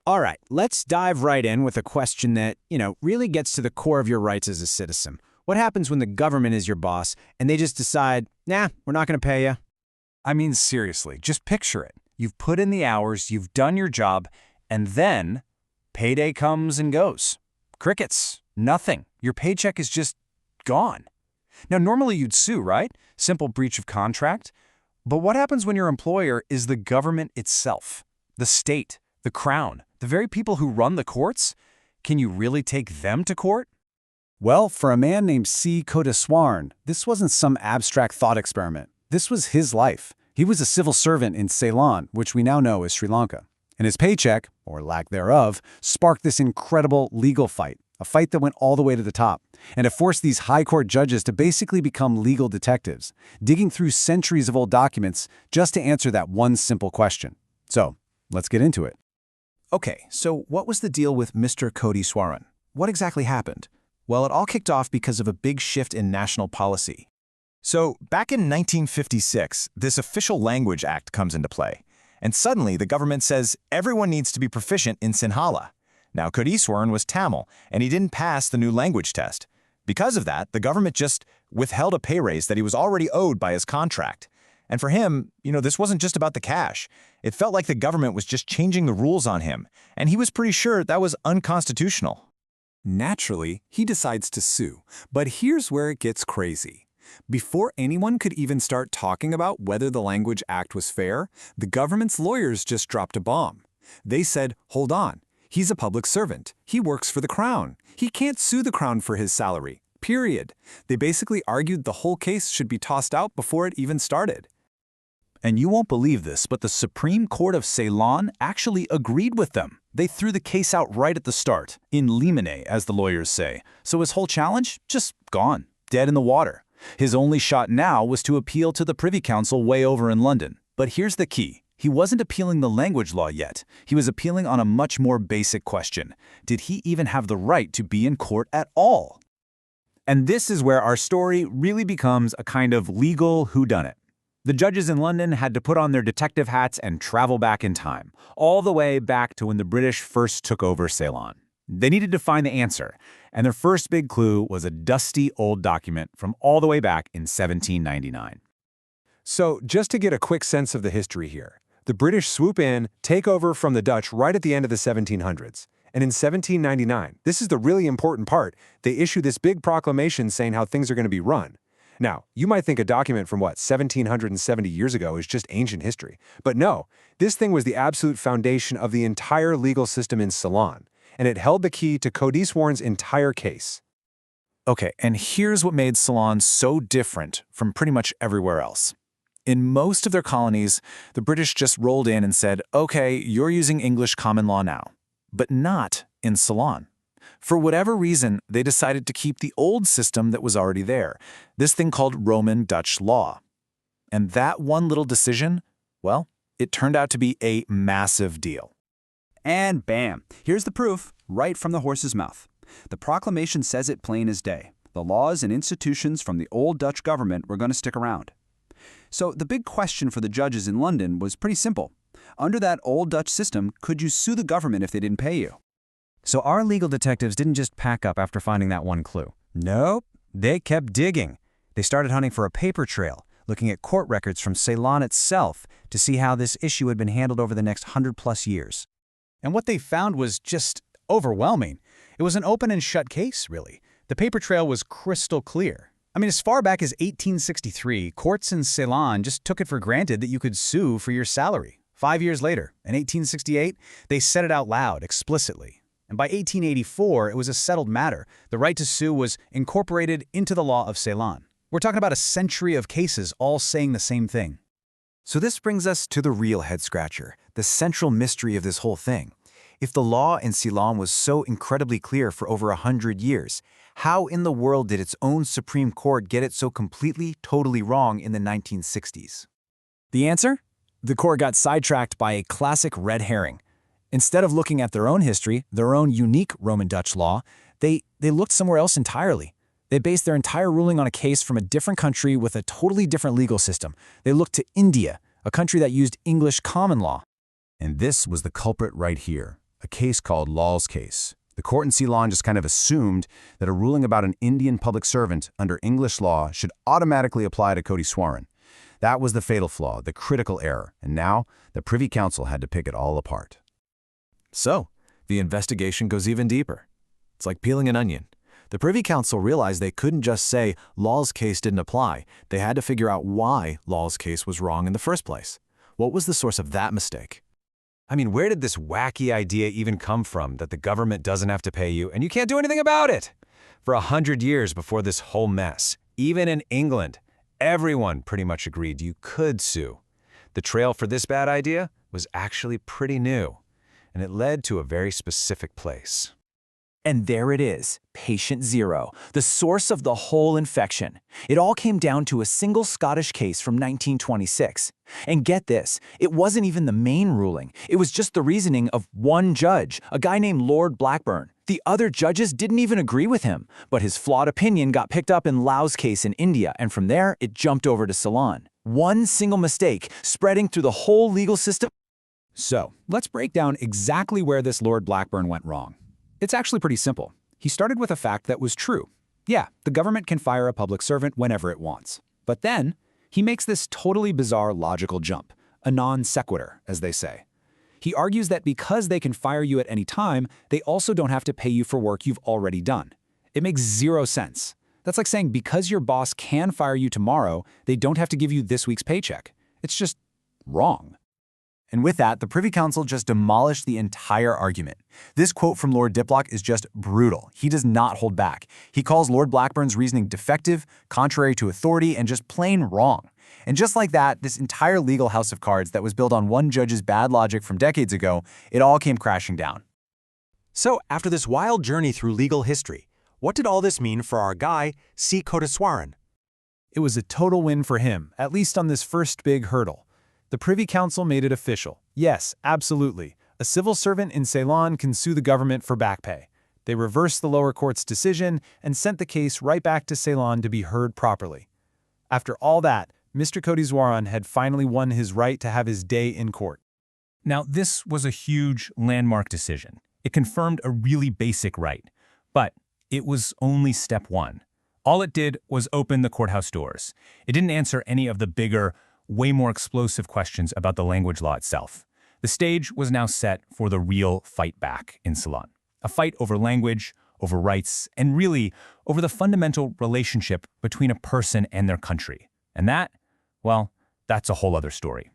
All right, let's dive right in with a question that, really gets to the core of your rights as a citizen. What happens when the government is your boss and they just decide, nah, we're not going to pay you? I mean, seriously, just picture it. You've put in the hours, you've done your job, and then payday comes and goes. Crickets. Nothing. Your paycheck is just gone. Now, normally you'd sue, right? Simple breach of contract. But what happens when your employer is the government itself? The state, the crown, the very people who run the courts? Can you really take them to court? Well, for a man named Kodeeswaran, this wasn't some abstract thought experiment. This was his life. He was a civil servant in Ceylon, which we now know as Sri Lanka. And his paycheck, or lack thereof, sparked this incredible legal fight, a fight that went all the way to the top. And it forced these high court judges to basically become legal detectives, digging through centuries of old documents just to answer that one simple question. So, let's get into it. Okay, so what was the deal with Mr. Kodeeswaran? What exactly happened? Well, it all kicked off because of a big shift in national policy. So, back in 1956, this Official Language Act comes into play. And suddenly, the government says everyone needs to be proficient in Sinhala. Now, Kodeeswaran was Tamil, and he didn't pass the new language test. Because of that, the government just withheld a pay raise that he was already owed by his contract. And for him, this wasn't just about the cash. It felt like the government was just changing the rules on him, and he was pretty sure that was unconstitutional. Naturally, he decides to sue. But here's where it gets crazy. Before anyone could even start talking about whether the Language Act was fair, the government's lawyers just dropped a bomb. They said, hold on, he's a public servant. He works for the crown. He can't sue the crown for his salary, period. They basically argued the whole case should be tossed out before it even started. And you won't believe this, but the Supreme Court of Ceylon actually agreed with them. They threw the case out right at the start, in limine, as the lawyers say. So his whole challenge? Just gone, dead in the water. His only shot now was to appeal to the Privy Council way over in London. But here's the key. He wasn't appealing the language law yet. He was appealing on a much more basic question. Did he even have the right to be in court at all? And this is where our story really becomes a kind of legal whodunit. The judges in London had to put on their detective hats and travel back in time, all the way back to when the British first took over Ceylon. They needed to find the answer, and their first big clue was a dusty old document from all the way back in 1799. So, just to get a quick sense of the history here, the British swoop in, take over from the Dutch right at the end of the 1700s. And in 1799, this is the really important part, they issue this big proclamation saying how things are going to be run. Now, you might think a document from 1770 years ago is just ancient history. But no, this thing was the absolute foundation of the entire legal system in Ceylon, and it held the key to Kodeeswaran's entire case. Okay, and here's what made Ceylon so different from pretty much everywhere else. In most of their colonies, the British just rolled in and said, okay, you're using English common law now. But not in Ceylon. For whatever reason, they decided to keep the old system that was already there, this thing called Roman Dutch law. And that one little decision, well, it turned out to be a massive deal. And bam, here's the proof, right from the horse's mouth. The proclamation says it plain as day. The laws and institutions from the old Dutch government were going to stick around. So the big question for the judges in London was pretty simple. Under that old Dutch system, could you sue the government if they didn't pay you? So our legal detectives didn't just pack up after finding that one clue. Nope, they kept digging. They started hunting for a paper trail, looking at court records from Ceylon itself to see how this issue had been handled over the next 100+ years. And what they found was just overwhelming. It was an open and shut case, really. The paper trail was crystal clear. I mean, as far back as 1863, courts in Ceylon just took it for granted that you could sue for your salary. 5 years later, in 1868, they said it out loud, explicitly. And by 1884, it was a settled matter. The right to sue was incorporated into the law of Ceylon. We're talking about a century of cases all saying the same thing. So this brings us to the real head-scratcher, the central mystery of this whole thing. If the law in Ceylon was so incredibly clear for over 100 years, how in the world did its own Supreme Court get it so completely, totally wrong in the 1960s? The answer? The court got sidetracked by a classic red herring. Instead of looking at their own history, their own unique Roman Dutch law, they looked somewhere else entirely. They based their entire ruling on a case from a different country with a totally different legal system. They looked to India, a country that used English common law. And this was the culprit right here. a case called Law's case. The court in Ceylon just kind of assumed that a ruling about an Indian public servant under English law should automatically apply to Kodeeswaran. That was the fatal flaw, the critical error, and now the Privy Council had to pick it all apart. So, the investigation goes even deeper. It's like peeling an onion. The Privy Council realized they couldn't just say Law's case didn't apply. They had to figure out why Law's case was wrong in the first place. What was the source of that mistake? I mean, where did this wacky idea even come from that the government doesn't have to pay you and you can't do anything about it? For 100 years before this whole mess, even in England, everyone pretty much agreed you could sue. The trail for this bad idea was actually pretty new, and it led to a very specific place. And there it is, patient zero, the source of the whole infection. It all came down to a single Scottish case from 1926. And get this, it wasn't even the main ruling. It was just the reasoning of one judge, a guy named Lord Blackburn. The other judges didn't even agree with him, but his flawed opinion got picked up in Lau's case in India, and from there, it jumped over to Ceylon. One single mistake spreading through the whole legal system. So, let's break down exactly where this Lord Blackburn went wrong. It's actually pretty simple. He started with a fact that was true. Yeah, the government can fire a public servant whenever it wants. But then, he makes this totally bizarre logical jump, a non sequitur, as they say. He argues that because they can fire you at any time, they also don't have to pay you for work you've already done. It makes zero sense. That's like saying because your boss can fire you tomorrow, they don't have to give you this week's paycheck. It's just wrong. And with that, the Privy Council just demolished the entire argument. This quote from Lord Diplock is just brutal. He does not hold back. He calls Lord Blackburn's reasoning defective, contrary to authority, and just plain wrong. And just like that, this entire legal house of cards that was built on one judge's bad logic from decades ago, it all came crashing down. So, after this wild journey through legal history, what did all this mean for our guy, C. Kodeeswaran? It was a total win for him, at least on this first big hurdle. The Privy Council made it official. Yes, absolutely. A civil servant in Ceylon can sue the government for back pay. They reversed the lower court's decision and sent the case right back to Ceylon to be heard properly. After all that, Mr. Kodeeswaran had finally won his right to have his day in court. Now, this was a huge landmark decision. It confirmed a really basic right, but it was only step one. All it did was open the courthouse doors. It didn't answer any of the bigger, way more explosive questions about the language law itself. The stage was now set for the real fight back in Ceylon. A fight over language, over rights, and really over the fundamental relationship between a person and their country. And that, well, that's a whole other story.